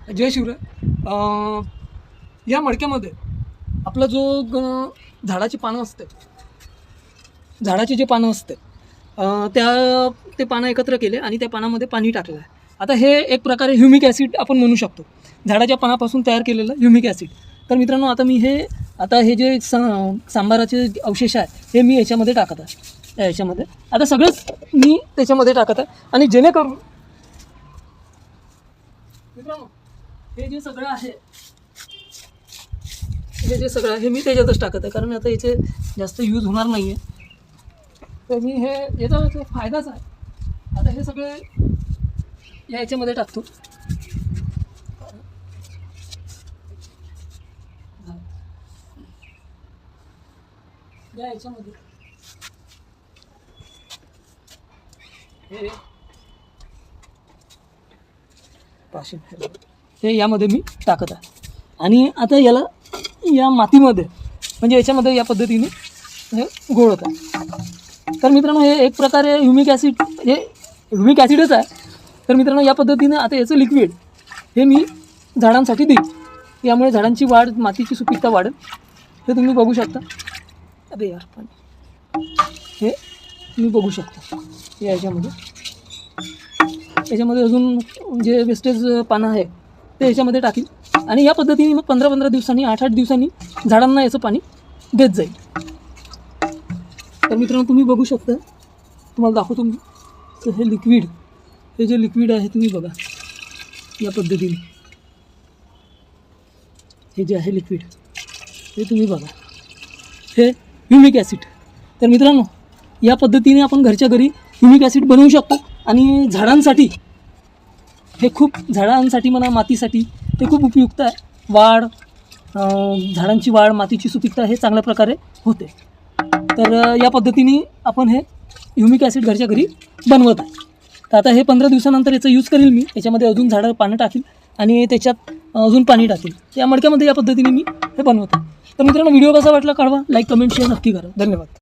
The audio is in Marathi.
जय शिवराय. या मडक्यामध्ये आपला जो झाडाची पानं असते, झाडाची जे पानं असते ते पानं एकत्र केले आणि त्या पानामध्ये पाणी टाकलं आहे. आता हे एक प्रकारे ह्युमिक ॲसिड आपण म्हणू शकतो, झाडाच्या पानापासून तयार केलेलं ह्युमिक ॲसिड. तर मित्रांनो, आता हे जे सांबाराचे अवशेष आहे हे मी याच्यामध्ये टाकत आहे. याच्यामध्ये आता सगळंच मी त्याच्यामध्ये टाकत आहे आणि जेणेकरून मित्रांनो हे जे सगळं आहे मी त्याच्यातच टाकत आहे, कारण आता याचे जास्त यूज होणार नाही आहे. तर मी याचा फायदाच आहे. आता हे सगळे याच्यामध्ये टाकतो. याच्यामध्ये हे यामध्ये मी टाकत आहे. आणि आता या मातीमध्ये म्हणजे याच्यामध्ये या पद्धतीने हे घोळत आहे. तर मित्रांनो, हे एक प्रकारे ह्युमिक ॲसिडच आहे. तर मित्रांनो, या पद्धतीने आता याचं लिक्विड हे मी झाडांसाठी देईन. यामुळे झाडांची वाढ, मातीची सुपीकता वाढेल. हे तुम्ही बघू शकता. अरे यार, पण हे तुम्ही बघू शकता. याच्यामध्ये अजून जे वेस्टेज पानं आहे ते याच्यामध्ये टाकील आणि या पद्धतीने मग 15-15 दिवसांनी, 8-8 दिवसांनी झाडांना याचं पाणी देत जाईल. तर मित्रांनो, तुम्ही बघू शकता. तुम्हाला दाखवतो मी. तर हे जे लिक्विड आहे तुम्ही बघा. या पद्धतीने हे जे आहे लिक्विड हे तुम्ही बघा. हे ह्युमिक ॲसिड. तर मित्रांनो, या पद्धतीने आपण घरच्या घरी ह्युमिक ॲसिड बनवू शकतो आणि झाडांसाठी म्हणा, मातीसाठी ते खूप उपयुक्त आहे. झाडांची वाढ, मातीची सुपीकता हे चांगल्या प्रकारे होते. तर या पद्धतीने आपण हे ह्युमिक ॲसिड घरच्या घरी बनवत आहे. तर आता हे 15 दिवसानंतर याचा यूज करेल मी. याच्यामध्ये अजून पानं टाकील आणि त्याच्यात अजून पाणी टाकील. या मडक्यामध्ये या पद्धतीने मी हे बनवत आहे. तर मित्रांनो, व्हिडिओ कसा वाटला कळवा. लाईक, कमेंट, शेअर नक्की करा. धन्यवाद.